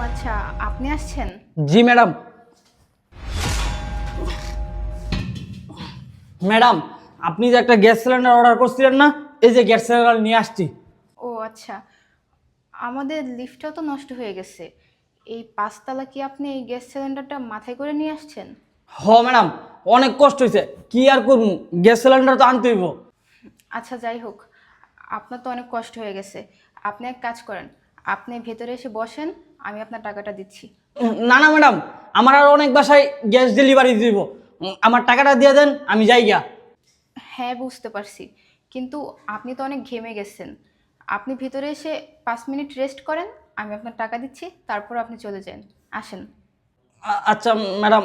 আচ্ছা, আপনি আসছেন? জি ম্যাডাম। ম্যাডাম, আপনি যে একটা গ্যাস সিলিন্ডার অর্ডার করছিলেন না, এই যে গ্যাস সিলিন্ডার নিয়ে আসছি। আচ্ছা, আমাদের লিফটটাও তো নষ্ট হয়ে গেছে। এই ৫ তলা কি আপনি এই গ্যাস সিলিন্ডারটা মাথায় করে নিয়ে আসছেন? ম্যাডাম, অনেক কষ্ট হয়েছে, কি আর করবো, গ্যাস সিলিন্ডার তো আনতে হইব। আচ্ছা, যাই হোক, আপনার তো অনেক কষ্ট হয়ে গেছে। আপনি এক কাজ করেন, আপনি ভেতরে এসে বসেন, আমি আপনার টাকাটা দিচ্ছি। না না ম্যাডাম, আমার আর অনেক বাসায় গ্যাস ডেলিভারি দিব। আমার টাকাটা দিয়ে দেন, আমি যাই গা। হ্যাঁ, বুঝতে পারছি, কিন্তু আপনি তো অনেক ঘেমে গেছেন। আপনি ভেতরে এসে ৫ মিনিট রেস্ট করেন, আমি আপনার টাকা দিচ্ছি, তারপর আপনি চলে যান। আসেন। আচ্ছা ম্যাডাম,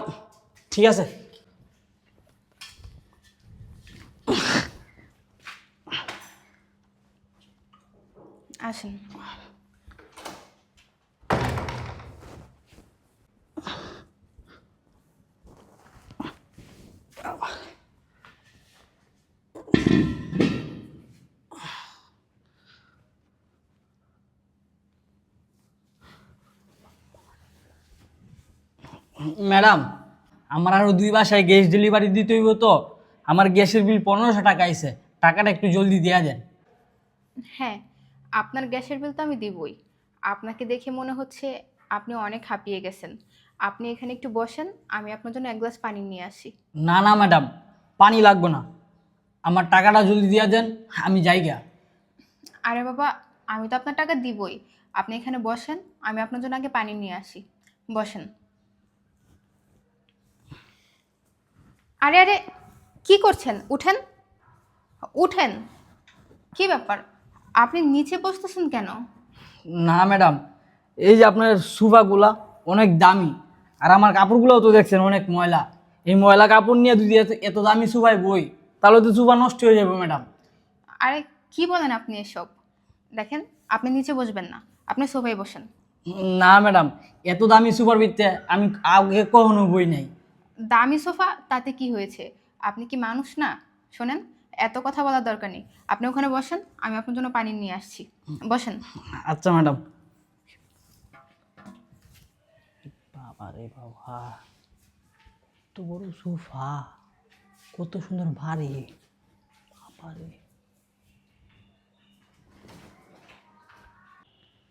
ঠিক আছে। আসেন। ম্যাডাম, আমার আরো 2 বাসায় গ্যাস ডেলিভারি দিতে হইব, তো আমার গ্যাসের বিল 1500 টাকা আইছে, টাকাটা একটু জলদি দেয়া দেন। হ্যাঁ, আপনার গ্যাসের বিল তো আমি দিবই। আপনাকে দেখে মনে হচ্ছে আপনি অনেক হাঁপিয়ে গেছেন। আপনি এখানে একটু বসেন, আমি আপনার জন্য 1 গ্লাস পানি নিয়ে আসি। না না ম্যাডাম, পানি লাগবে না, আমার টাকাটা জলদি দিয়া দেন, আমি যাই গা। আরে বাবা, আমি তো আপনার টাকা দিবই। আপনি এখানে বসেন, আমি আপনার জন্য আগে পানি নিয়ে আসি। বসেন। আরে আরে, কি করছেন? উঠেন, উঠেন। কি ব্যাপার? আপনি নিচে বসতেছেন কেন? না ম্যাডাম, এই যে আপনার সোফাগুলা অনেক দামি, আর আমার কাপড়গুলোও তো দেখছেন অনেক ময়লা। এই ময়লা কাপড় নিয়ে যদি এত এত দামি সোফায় বই, তাহলে তো সোফা নষ্ট হয়ে যাবে ম্যাডাম। আরে কি বলেন আপনি এসব? দেখেন, আপনি নিচে বসবেন না, আপনি সোফায় বসেন। না ম্যাডাম, এত দামি সোফার ভিতরে আমি আগে কখনো বই নাই। দামি সোফা তাতে কি হয়েছে? আপনি কি মানুষ না? শোনেন, এত কথা বলার দরকার নেই। আপনি ওখানে বসেন, আমি আপনার জন্য পানি নিয়ে আসছি। বসেন। আচ্ছা ম্যাডাম। বাবা রে বাবা, কত বড় সোফা, কত সুন্দর ভারী। বাবা রে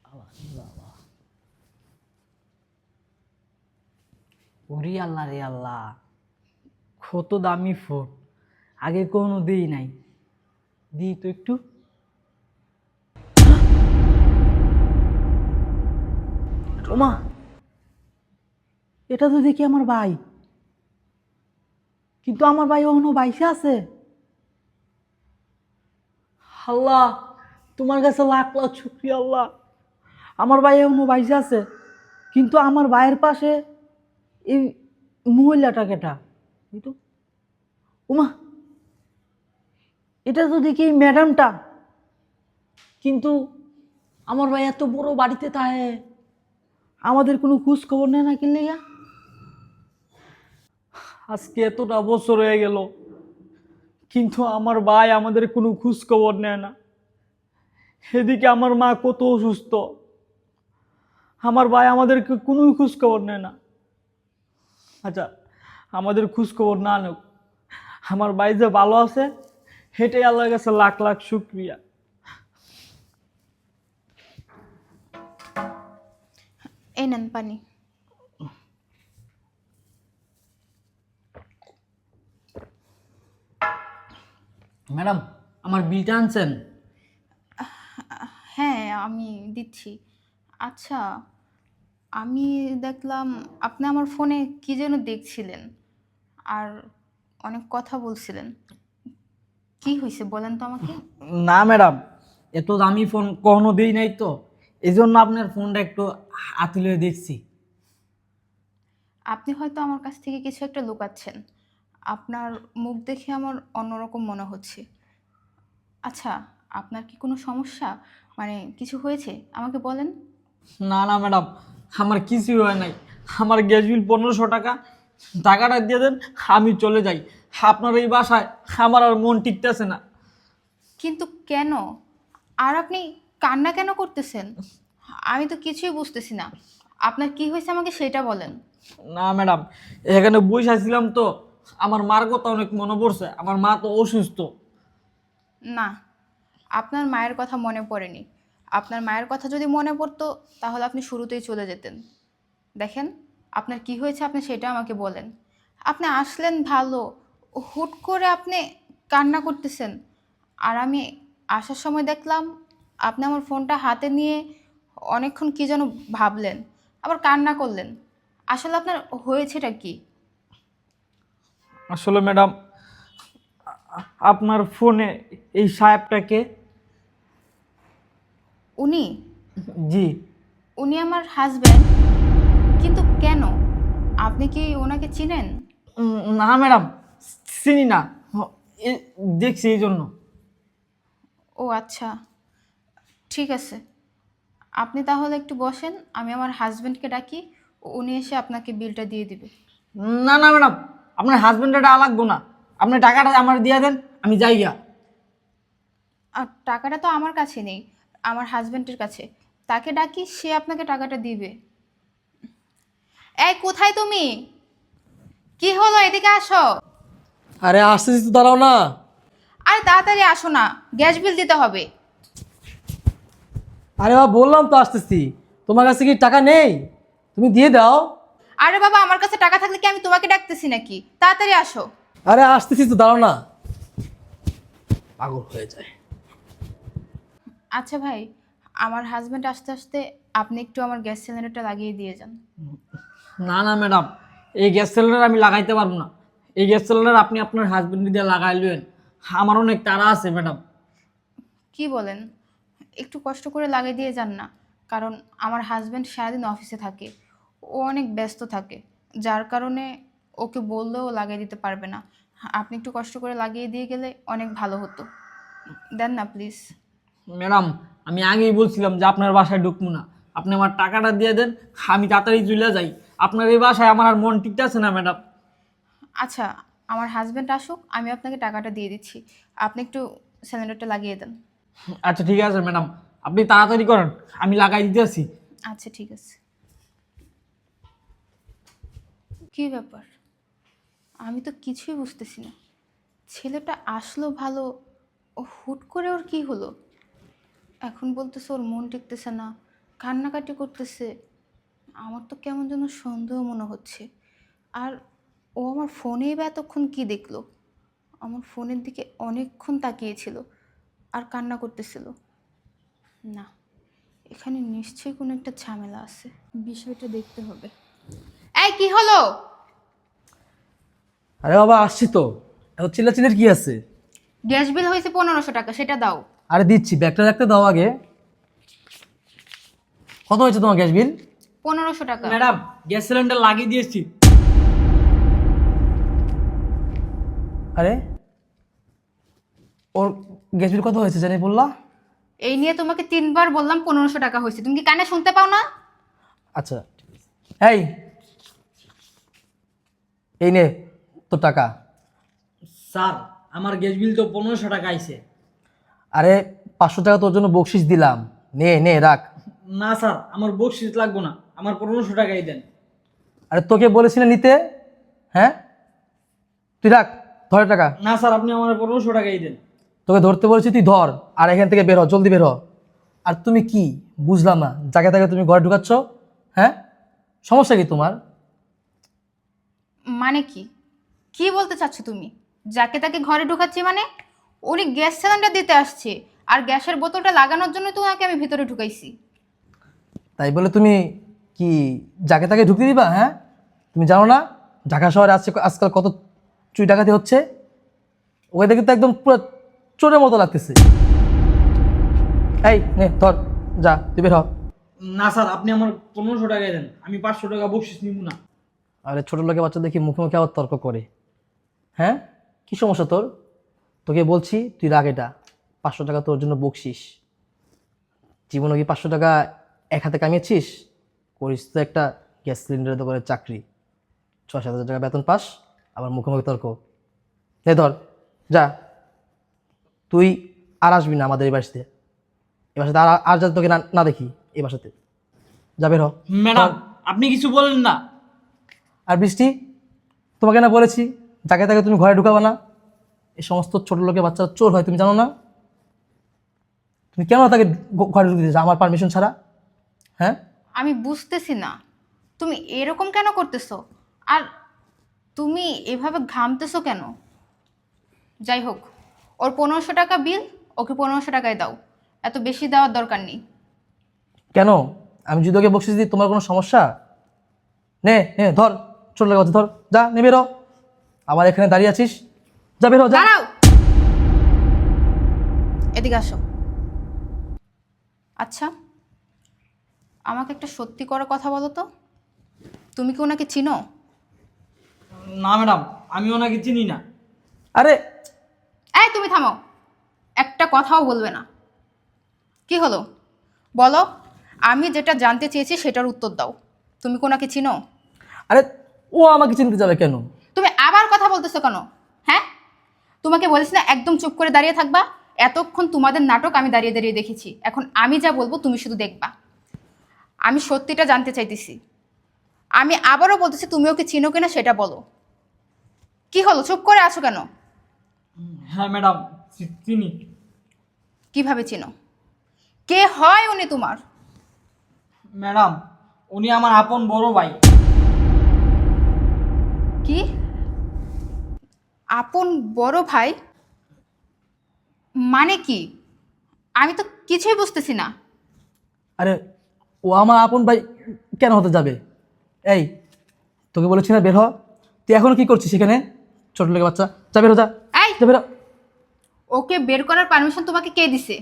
বাবা রে বাবা, ওরে আল্লাহ রে আল্লাহ, কত দামি ফোন, আগে কোনো দিই নাই, দিই তো একটু। ওমা, এটা তো দেখি আমার ভাই, কিন্তু আমার ভাই এখনো বাইসে আছে। আল্লাহ, তোমার কাছে লাখ লাখ শুকরিয়া আল্লাহ, আমার ভাই এখনো বাইসে আছে। কিন্তু আমার ভাইয়ের পাশে এই মহিলাটা কেটা, এই তো, ওমা, এটা তো দেখি এই ম্যাডামটা। কিন্তু আমার ভাই এত বড় বাড়িতে থাকে, আমাদের কোনো খোঁজ খবর নেয় না, কিনলে গা। আজকে এতটা বছর হয়ে গেল, কিন্তু আমার ভাই আমাদের কোনো খোঁজ খবর নেয় না। এদিকে আমার মা কত অসুস্থ, আমার ভাই আমাদেরকে কোনো খোঁজ খবর নেয় না। আচ্ছা, আমাদের খোঁজ খবর না নেক, আমার ভাই যে ভালো আছে, সেটাই আল্লাহর কাছে লাখ লাখ শুক্রিয়া। এই নেন পানি। ম্যাডাম, আমার বিলটা আনছেন? হ্যাঁ, আমি দিচ্ছি। আচ্ছা, আমি দেখলাম আপনি আমার ফোনে কি যেন দেখছিলেন, আর অনেক কথা বলছিলেন। কি হয়েছে বলেন তো আমাকে। না ম্যাডাম, এত দামি ফোন কখনো দিই নাই, তো এই জন্য আপনার ফোনটা একটু আতুলে দেখছি। আপনি হয়তো আমার কাছ থেকে কিছু একটা লুকাচ্ছেন। আপনার মুখ দেখে আমার অন্যরকম মনে হচ্ছে। আচ্ছা, আপনার কি কোনো সমস্যা, মানে কিছু হয়েছে আমাকে বলেন। না না ম্যাডাম, আমার কিছুই হয় নাই, আমার গ্যাস বিল 1500 টাকা, টাকাটা দিয়ে দেন, আমি চলে যাই। আপনার এই বাসায় আমার আর মন টিকতেছে না। কিন্তু কেন? আর আপনি কান্না কেন করতেছেন? আমি তো কিছুই বুঝতেছি না। আপনার কি হয়েছে আমাকে সেটা বলেন। না ম্যাডাম, এখানে বসে ছিলাম তো, আমার মার কথা অনেক মনে পড়ছে। আমার মা তো অসুস্থ। না, আপনার মায়ের কথা মনে পড়েনি। আপনার মায়ের কথা যদি মনে পড়তো তাহলে আপনি শুরুতেই চলে যেতেন। দেখেন, আপনার কি হয়েছে আপনি সেটা আমাকে বলেন। আপনি আসলেন ভালো, হুট করে আপনি কান্না করতেছেন। আর আমি আসার সময় দেখলাম আপনি আমার ফোনটা হাতে নিয়ে অনেকক্ষণ কী যেন ভাবলেন, আবার কান্না করলেন। আসলে আপনার হয়েছেটা কি? আসলে ম্যাডাম, আপনার ফোনে এই সাহেবটাকে। উনি জি। উনি আমার হাজব্যান্ড। কিন্তু কেন? আপনি কি ওনাকে চিনেন? না ম্যাডাম, চিনি না। দেখছি এই জন্য। ও আচ্ছা, ঠিক আছে। আপনি তাহলে একটু বসেন, আমি আমার হাজব্যান্ডকে ডাকি, উনি এসে আপনাকে বিলটা দিয়ে দিবে। না না ম্যাডাম, আপনার হাজবেন্ডটা লাগবো না। আপনি টাকাটা আমার দিয়ে দেন, আমি যাই গিয়া। আর টাকাটা তো আমার কাছে নেই, আমার হাজব্যান্ডের কাছে। তাকে ডাকি, সে আপনাকে টাকাটা দিবে। এই কোথায় তুমি? কি হলো, এদিকে আসো। আরে আসতেছি তো, দাঁড়াও না। আরে তাড়াতাড়ি আসো না, গ্যাস বিল দিতে হবে। আরে বাবা, বললাম তো আসতেছি। তোমার কাছে কি টাকা নেই? তুমি দিয়ে দাও। আরে বাবা, আমার কাছে টাকা থাকলে কি আমি তোমাকে ডাকতেছি নাকি? তাড়াতাড়ি আসো। আরে আসতেছি তো, দাঁড়াও না। পাগল হয়ে যায়। আচ্ছা ভাই, আমার হাজব্যান্ড আসতে আসতে আপনি একটু আমার গ্যাস সিলিন্ডারটা লাগিয়ে দিয়ে যান। না না ম্যাডাম, এই গ্যাস সিলিন্ডার আমি লাগাইতে পারবো না। এই গ্যাস সিলিন্ডার আপনি আপনার হাজবেন্ড দিয়ে লাগাইলেন। আমার অনেক তাড়া আছে ম্যাডাম। কি বলেন? একটু কষ্ট করে লাগিয়ে দিয়ে যান না। কারণ আমার হাজব্যান্ড সারাদিন অফিসে থাকে, ও অনেক ব্যস্ত থাকে, যার কারণে ওকে বললেও লাগিয়ে দিতে পারবে না। আপনি একটু কষ্ট করে লাগিয়ে দিয়ে গেলে অনেক ভালো হতো। দেন না প্লিজ। ম্যাডাম, আমি আগেই বলছিলাম যে আপনার বাসায় ঢুকবো না। আপনি আমার টাকাটা দিয়ে দেন, আমি তাড়াতাড়ি চলে যাই। আপনার এই বাসায় আমার আর মন টিকতেছে না ম্যাডাম। আচ্ছা, আমার হাজব্যান্ড আসুক, আমি আপনাকে টাকাটা দিয়ে দিচ্ছি। আপনি একটু সিলিন্ডারটা লাগিয়ে দেন। আচ্ছা ঠিক আছে ম্যাডাম, আপনি তাড়াতাড়ি করেন, আমি লাগাই দিতেছি। আচ্ছা ঠিক আছে। কী ব্যাপার? আমি তো কিছুই বুঝতেছি না। ছেলেটা আসলো ভালো, ও হুট করে ওর কি হলো? এখন বলতেছে ওর মন টিকতেছে না, কান্নাকাটি করতেছে। আমার তো কেমন যেন সন্দেহ মনে হচ্ছে। আর ও আমার ফোনেই বা এতক্ষণ কী দেখলো? আমার ফোনের দিকে অনেকক্ষণ তাকিয়েছিল আর কান্না করতেছিল। না, এখানে নিশ্চয়ই কোনো একটা ঝামেলা আছে, বিষয়টা দেখতে হবে। এই কি হলো? আরে বাবা, আসছি তো। এত চিল্লাচিল্লির কি আছে? গ্যাস বিল হয়েছে 1500 টাকা, সেটা দাও। আরে দিচ্ছি, ব্যাগটা রাখতে দাও আগে। কত হয়েছে তোমার গ্যাস বিল? 1500 টাকা। ম্যাডাম, গ্যাস সিলিন্ডার লাগিয়ে দিয়েছি। আরে ওর গ্যাস বিল কত হয়েছে জানি বললা? এই নিয়ে তোমাকে 3বার বললাম 1500 টাকা হয়েছে, তুমি কি কানে শুনতে পাও না? আচ্ছা, এই এই নে তোর টাকা। স্যার, আমার গ্যাস বিল তো 1500 টাকা আইছে। আরে 500 টাকা তোর জন্য বকশিস দিলাম, নে নে রাখ। না স্যার, আমার বকশিস লাগবো না, আমার 1500 টাকাই দেন। আরে তোকে বলেছি না নিতে? হ্যাঁ, তুই রাখ, ধর টাকা। না স্যার, আপনি আমার 1500 টাকাই দেন। তোকে ধরতে বলেছি, তুই ধর। আর এখান থেকে বের হ, জলদি বের হ। আর তুমি কি বুঝলাম না, জায়গা থেকে তুমি ঘরে ঢুকাচ্ছ? হ্যাঁ, সমস্যা কি তোমার? মানে কি? কি বলতে চাচ্ছ তুমি? যাকে তাকে ঘরে ঢুকাচ্ছি মানে? উনি গ্যাস সিলিন্ডার দিতে আসছে, আর গ্যাসের বোতলটা লাগানোর জন্য তো ওনাকে আমি ভিতরে ঢুকাইছি। তাই বলে তুমি কি যাকে তাকে ঢুকতে দিবা? হ্যাঁ, তুমি জানো না ঢাকা শহরে আজকাল কত চুরি ডাকাতি হচ্ছে? ওকে দেখে তো একদম পুরো চোরের মতো লাগতেছে। এই নে ধর, যা তুই বের হ। না স্যার, আপনি আমার 1500 টাকাই দেন, আমি 500 টাকা বকশিস নিব না। আরে ছোটো লোকের বাচ্চা দেখি মুখে মুখে আবার তর্ক করে। হ্যাঁ, কি সমস্যা তোর? তোকে বলছি তুই রাখ এটা। 500 টাকা তোর জন্য বকশিস। জীবনে কি 500 টাকা এক হাতে কামিয়েছিস? করিস তো একটা গ্যাস সিলিন্ডারের দোকানের চাকরি, 6-7 হাজার টাকা বেতন পাস, আবার মুখে মুখে তর্ক। নে ধর, যা। তুই আর আসবি না আমাদের এই বাসাতে। এই বাসাতে আর আর যাতে তোকে না না দেখি এই বাসাতে। যা বের হ। ম্যাডাম, আপনি কিছু বলেন না। আর বৃষ্টি, তোমাকে না বলেছি যাকে তাকে তুমি ঘরে ঢুকাবে না? এই সমস্ত ছোট লোকের বাচ্চারা চোর হয়, তুমি জানো না? তুমি কেন তাকে ঘরে ঢুকতে দিয়েছো আমার পারমিশন ছাড়া? হ্যাঁ, আমি বুঝতেছি না তুমি এরকম কেন করতেছো, আর তুমি এভাবে ঘামতেছো কেন? যাই হোক, ওর 1500 টাকা বিল, ওকে 1500 টাকায় দাও, এত বেশি দেওয়ার দরকার নেই। কেন? আমি যদি ওকে বকশিস দিই তোমার কোনো সমস্যা? নে নে ধর, ছোট লোকের বাচ্চা ধর, যা নে বেরো। আবার এখানে দাঁড়িয়ে আছিস, যা বেরো যা। দাঁড়াও, এদিকে আসো। আচ্ছা, আমাকে একটা সত্যি করে কথা বলো তো, তুমি কি ওনাকে চিনো? না ম্যাডাম, আমি ওনাকে চিনি না। আরে এই তুমি থামো, একটা কথাও বলবে না। কি হলো বলো, আমি যেটা জানতে চেয়েছি সেটার উত্তর দাও। তুমি কি ওনাকে চিনো? আরে, ও আমাকে চিনতে যাবে কেন? তুমি আবার কথা বলতেছো কেন? হ্যাঁ, তোমাকে বলেছি না একদম চুপ করে দাঁড়িয়ে থাকবা। এতক্ষণ তোমাদের নাটক আমি দাঁড়িয়ে দাঁড়িয়ে দেখেছি, এখন আমি যা বলবো তুমি শুধু দেখবা। আমি সত্যিটা জানতে চাইতেছি, আমি আবারও বলতেছি তুমি ওকে চিনো কিনা সেটা বলো। কি হলো, চুপ করে আছো কেন? হ্যাঁ ম্যাডাম, চিনি। কিভাবে চিনো? কে হয় উনি তোমার? ম্যাডাম, উনি আমার আপন বড় ভাই। কি, আপন বড় ভাই? মানে কি, আমি তো কিছুই বুঝতেছি না। আরে, ও আমার আপন ভাই কেন হতে যাবে? এই, তোকে বলেছি না বের হ। তুই এখনো কি করছিস সেখানে? ছোট লোকের বাচ্চা, যা বেরো যা, এই, যা বেরো। ওকে বের করার পারমিশন তোমাকে কে দিছে?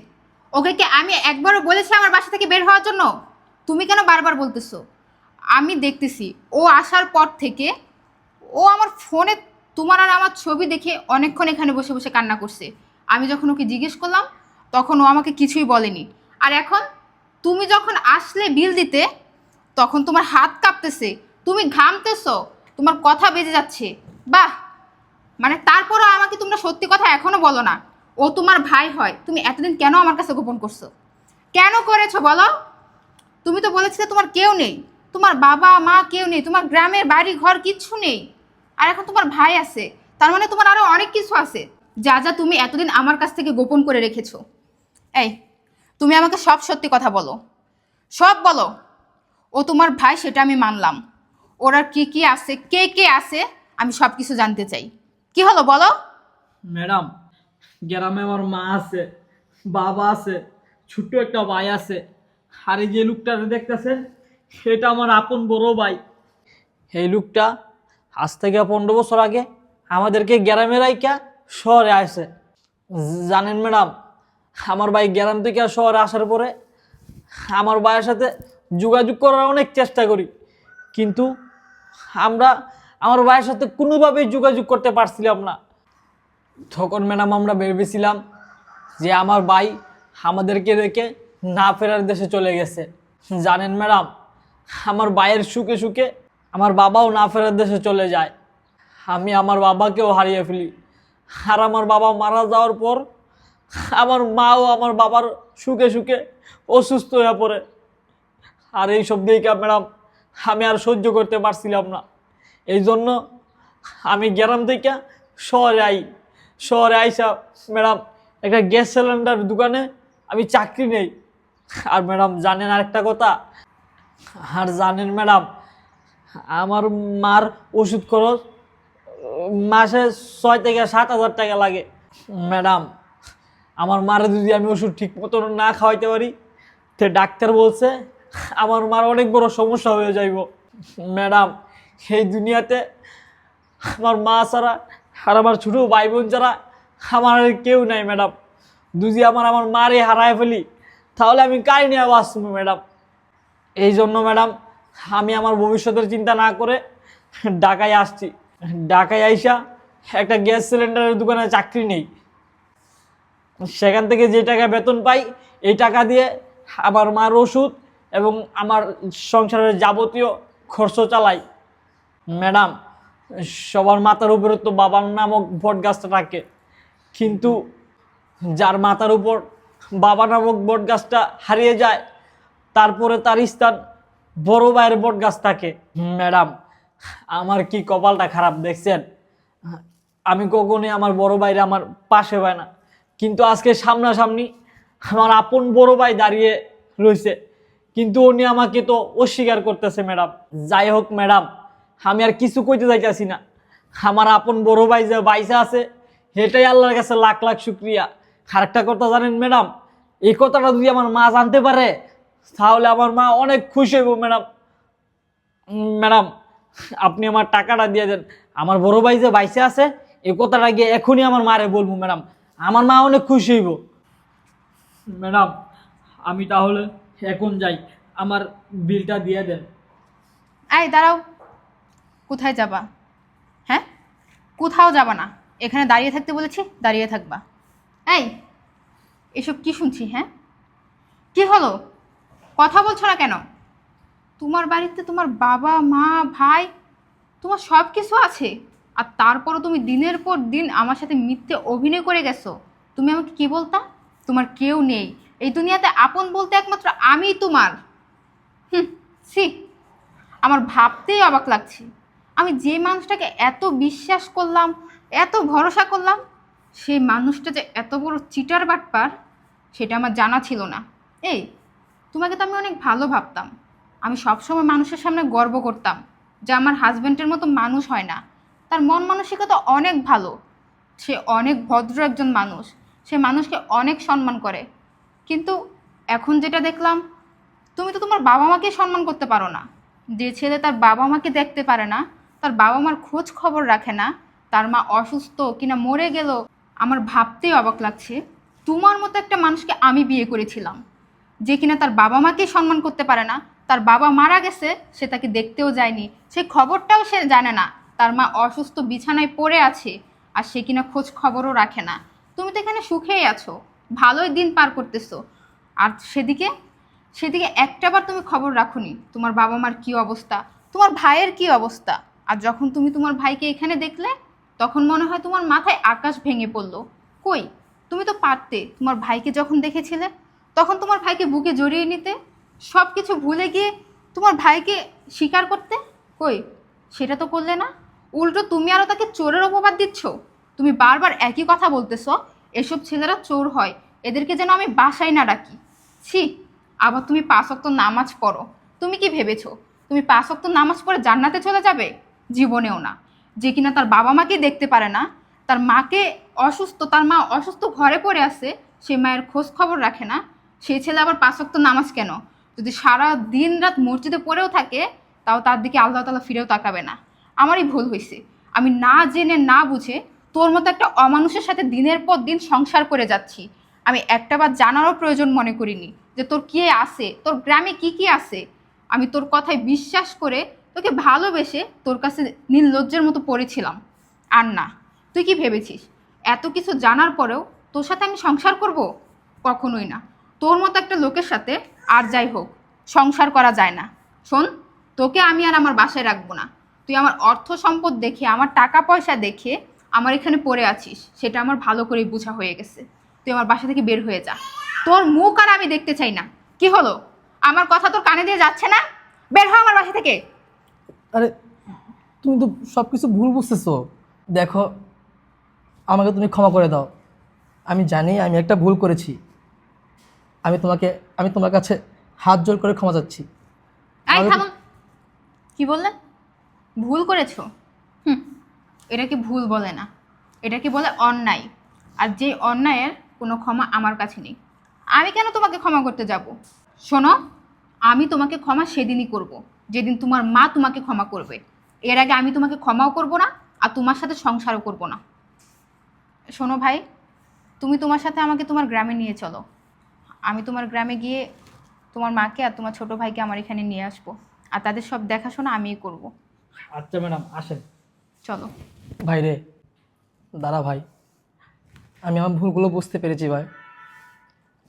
ওকে কি আমি একবারও বলেছি আমার বাসা থেকে বের হওয়ার জন্য? তুমি কেন বারবার বলতেছো? আমি দেখতেছি ও আসার পর থেকে ও আমার ফোনে তোমার আর আমার ছবি দেখে অনেকক্ষণ এখানে বসে বসে কান্না করছে। আমি যখন ওকে জিজ্ঞেস করলাম তখন ও আমাকে কিছুই বলেনি। আর এখন তুমি যখন আসলে বিল দিতে তখন তোমার হাত কাঁপতেছে, তুমি ঘামতেছো, তোমার কথা বেজে যাচ্ছে। বাহ, মানে তারপরও আমাকে তোমরা সত্যি কথা এখনো বলো না। ও তোমার ভাই হয়, তুমি এতদিন কেন আমার কাছে গোপন করছো? কেন করেছো বলো? তুমি তো বলেছিলে তোমার কেউ নেই, তোমার বাবা মা কেউ নেই, তোমার গ্রামের বাড়ি ঘর কিচ্ছু নেই, আর এখন তোমার ভাই আছে। তার মানে তোমার আরো অনেক কিছু আছে যা যা তুমি এতদিন আমার কাছ থেকে গোপন করে রেখেছো। এই, তুমি আমাকে সব সত্যি কথা বলো, সব বলো। ও তোমার ভাই সেটা আমি মানলাম, ওর আর কি কি আছে, কে কে আছে, আমি সব কিছু জানতে চাই। কি হলো বলো? ম্যাডাম, গ্রামে আমার মা আছে, বাবা আছে, ছোট্ট একটা ভাই আছে। আর এই যে লোকটা দেখতেছেন, সেটা আমার আপন বড় ভাই। এই লোকটা আজ থেকে 15 বছর আগে আমাদেরকে গ্রামে রাইকা শহরে আসে। জানেন ম্যাডাম, আমার ভাই গ্রাম থেকে শহরে আসার পরে আমার ভাইয়ের সাথে যোগাযোগ করার অনেক চেষ্টা করি, কিন্তু আমরা আমার ভাইয়ের সাথে কোনোভাবেই যোগাযোগ করতে পারছিলাম না। তখন ম্যাডাম আমরা ভেবেছিলাম যে আমার ভাই আমাদেরকে রেখে না ফেরার দেশে চলে গেছে। জানেন ম্যাডাম, আমার ভাইয়ের সুখে সুখে আমার বাবাও না ফেরার দেশে চলে যায়। আমি আমার বাবাকেও হারিয়ে ফেলি। আর আমার বাবা মারা যাওয়ার পর আমার মাও আমার বাবার সুখে সুখে অসুস্থ হয়ে পড়ে। আর এই সব দিকে ম্যাডাম আমি আর সহ্য করতে পারছিলাম না। এই জন্য আমি গ্রাম থেকে শহরে আইসা ম্যাডাম একটা গ্যাস সিলিন্ডার দোকানে আমি চাকরি নেই। আর ম্যাডাম জানেন আরেকটা কথা, আর জানেন ম্যাডাম, আমার মার ওষুধ খরচ মাসে 6 থেকে 7 হাজার টাকা লাগে। ম্যাডাম, আমার মারে যদি আমি ওষুধ ঠিক মতো না খাওয়াইতে পারি তো ডাক্তার বলছে আমার মার অনেক বড় সমস্যা হয়ে যাইব। ম্যাডাম, এই দুনিয়াতে আমার মা ছাড়া আর আমার ছোটো ভাই বোন ছাড়া আমার আর কেউ নাই ম্যাডাম। যদি আমার মারে হারায় ফেলি তাহলে আমি কাই নিয়ে বাঁচবো ম্যাডাম। এই জন্য ম্যাডাম আমি আমার ভবিষ্যতের চিন্তা না করে ঢাকায় আসছি। ঢাকায় আইসা একটা গ্যাস সিলিন্ডারের দোকানে চাকরি নেই। সেখান থেকে যে টাকা বেতন পাই এই টাকা দিয়ে আমার মার ওষুধ এবং আমার সংসারের যাবতীয় খরচ চালাই। ম্যাডাম, সবার মাথার উপরে তো বাবার নামক বট গাছটা থাকে, কিন্তু যার মাথার উপর বাবা নামক বট গাছটা হারিয়ে যায় তারপরে তার স্থান বড় ভাইয়ের বট গাছ থাকে। ম্যাডাম, আমার কি কপালটা খারাপ দেখছেন? আমি কখনোই আমার বড় ভাইরা আমার পাশে পাই না, কিন্তু আজকে সামনাসামনি আমার আপন বড় ভাই দাঁড়িয়ে রয়েছে, কিন্তু উনি আমাকে তো অস্বীকার করতেছে। ম্যাডাম, যাই হোক ম্যাডাম, আমি আর কিছু কইতে যাইতেছি না। আমার আপন বড় ভাই যে বাইসা আছে, এটাই আল্লাহর কাছে লাখ লাখ শুক্রিয়া। আরেকটা কথা জানেন ম্যাডাম, এই কথাটা যদি আমার মা জানতে পারে, তাহলে আমার মা অনেক খুশি হইব। ম্যাডাম, ম্যাডাম, আপনি আমার টাকাটা দিয়ে দেন। আমার বড় ভাই যে বাইসে আছে, এই কথাটা গিয়ে এখনই আমার মারে বলবো। ম্যাডাম, আমার মা অনেক খুশি হইব। ম্যাডাম, আমি তাহলে এখন যাই, আমার বিলটা দিয়ে দেন। এই দাঁড়াও, কোথায় যাবা? হ্যাঁ, কোথাও যাবা না, এখানে দাঁড়িয়ে থাকতে বলেছি, দাঁড়িয়ে থাকবা। এই, এসব কি শুনছি? হ্যাঁ, কি হলো? কথা বলছো না কেন? তোমার বাড়িতে তোমার বাবা মা ভাই, তোমার সব কিছু আছে, আর তারপরও তুমি দিনের পর দিন আমার সাথে মিথ্যে অভিনয় করে গেছো। তুমি আমাকে কি বলতা? তোমার কেউ নেই এই দুনিয়াতে, আপন বলতে একমাত্র আমিই তোমার। হুম, সি, আমার ভাবতেই অবাক লাগছে। আমি যে মানুষটাকে এত বিশ্বাস করলাম, এত ভরসা করলাম, সেই মানুষটা যে এত বড় চিটার বাটপার, সেটা আমার জানা ছিল না। এই, তোমাকে তো আমি অনেক ভালো ভাবতাম। আমি সবসময় মানুষের সামনে গর্ব করতাম যে আমার হাজব্যান্ডের মতো মানুষ হয় না। তার মন মানসিকতা অনেক ভালো, সে অনেক ভদ্র একজন মানুষ, সে মানুষকে অনেক সম্মান করে। কিন্তু এখন যেটা দেখলাম, তুমি তো তোমার বাবা মাকে সম্মান করতে পারো না। যে ছেলে তার বাবা মাকে দেখতে পারে না, তার বাবা মার খোঁজ খবর রাখে না, তার মা অসুস্থ কিনা মরে গেল, আমার ভাবতেই অবাক লাগছে। তোমার মতো একটা মানুষকে আমি বিয়ে করেছিলাম, যে কিনা তার বাবা মাকে সম্মান করতে পারে না, তার বাবা মারা গেছে সে তাকে দেখতেও যায়নি, সে খবরটাও সে জানে না, তার মা অসুস্থ বিছানায় পড়ে আছে, আর সে কিনা খোঁজ খবরও রাখে না। তুমি তো এখানে সুখেই আছো, ভালোই দিন পার করতেছো, আর সেদিকে সেদিকে একটাবার তুমি খবর রাখোনি তোমার বাবা মার কি অবস্থা, তোমার ভাইয়ের কি অবস্থা। আর যখন তুমি তোমার ভাইকে এখানে দেখলে, তখন মনে হয় তোমার মাথায় আকাশ ভেঙে পড়লো। কই, তুমি তো পারতে তোমার ভাইকে যখন দেখেছিলে, তখন তোমার ভাইকে বুকে জড়িয়ে নিতে, সব কিছু ভুলে গিয়ে তোমার ভাইকে স্বীকার করতে। কই, সেটা তো করলে না। উল্টো তুমি আরও তাকে চোরের অপবাদ দিচ্ছ। তুমি বারবার একই কথা বলতেছো, এসব ছেলেরা চোর হয়, এদেরকে যেন আমি বাসায় না ডাকি। ছি, আবার তুমি 5 ওয়াক্ত নামাজ পড়ো। তুমি কি ভেবেছো তুমি 5 ওয়াক্ত নামাজ পড়ে জান্নাতে চলে যাবে? জীবনেও না। যে কিনা তার বাবা মাকে দেখতে পারে না, তার মাকে অসুস্থ, তার মা অসুস্থ ঘরে পড়ে আছে, সে মায়ের খোঁজ খবর রাখে না, সেই ছেলে আবার 5 ওয়াক্ত নামাজ কেন? যদি সারা দিন রাত মসজিদে পড়েও থাকে, তাও তার দিকে আল্লাহ তাআলা ফিরেও তাকাবে না। আমারই ভুল হয়েছে, আমি না জেনে না বুঝে তোর মতো একটা অমানুষের সাথে দিনের পর দিন সংসার করে যাচ্ছি। আমি একটাবার জানারও প্রয়োজন মনে করিনি যে তোর কি আছে, তোর গ্রামে কি কি আছে। আমি তোর কথায় বিশ্বাস করে তোকে ভালোবেসে তোর কাছে নির্লজ্জের মতো পড়েছিলাম। আর না, তুই কি ভেবেছিস এত কিছু জানার পরেও তোর সাথে আমি সংসার করব? কখনোই না। তোর মতো একটা লোকের সাথে আর যাই হোক সংসার করা যায় না। শোন, তোকে আমি আর আমার বাসায় রাখবো না। তুই আমার অর্থ সম্পদ দেখে, আমার টাকা পয়সা দেখে আমার এখানে পড়ে আছিস, সেটা আমার ভালো করেই বোঝা হয়ে গেছে। তুই আমার বাসা থেকে বের হয়ে যা, তোর মুখ আর আমি দেখতে চাই না। কি হলো, আমার কথা তোর কানে দিয়ে যাচ্ছে না? বের হ আমার বাসা থেকে। আরে, তুমি তো সব কিছু ভুল বুঝতেছো। দেখো, আমাকে তুমি ক্ষমা করে দাও। আমি জানি আমি একটা ভুল করেছি। আমি তোমার কাছে হাত জোর করে ক্ষমা চাচ্ছি। আই আমাকে থামুন, কি বললেন? ভুল করেছো? হুম, এটা কি ভুল বলে না, এটা কি বলে অন্যায়। আর যে অন্যায়ের কোনো ক্ষমা আমার কাছে নেই। আমি কেন তোমাকে ক্ষমা করতে যাব? শোনো, আমি তোমাকে ক্ষমা সেদিনই করব যেদিন তোমার মা তোমাকে ক্ষমা করবে। এর আগে আমি তোমাকে ক্ষমাও করব না, আর তোমার সাথে সংসারও করব না। শোনো ভাই, তুমি তোমার সাথে আমাকে তোমার গ্রামে নিয়ে চলো। আমি তোমার গ্রামে গিয়ে তোমার মাকে আর তোমার ছোট ভাইকে আমার এখানে নিয়ে আসবো, আর তাদের সব দেখাশোনা আমিই করব। আচ্ছা ম্যাডাম, আসেন। চলো। ভাই রে, দাঁড়া ভাই, আমি আমার ভুলগুলো বুঝতে পেরেছি ভাই।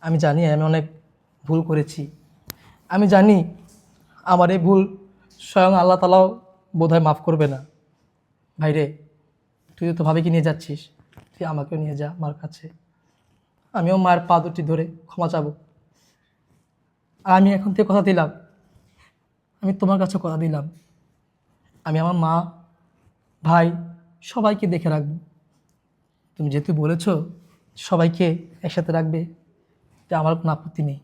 আমি জানি আমি অনেক ভুল করেছি। আমি জানি আমার এই ভুল স্বয়ং আল্লাহ তাআলাও বোধহয় মাফ করবে না। ভাই রে, তুই তো ভাবিকে নিয়ে যাচ্ছিস, তুই আমাকেও নিয়ে যা মার কাছে। আমিও মায়ের পা দুটি ধরে ক্ষমা চাবো। আর আমি এখন থেকে কথা দিলাম, আমি তোমার কাছে কথা দিলাম, আমি আমার মা, ভাই সবাইকে দেখে রাখবো। তুমি যেহেতু বলেছো সবাইকে একসাথে রাখবে, যে আমার কোনো আপত্তি নেই।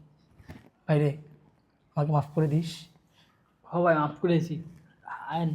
ভাইরে, আমাকে মাফ করে দিস। হ ভাই, মাফ করেছি। আইন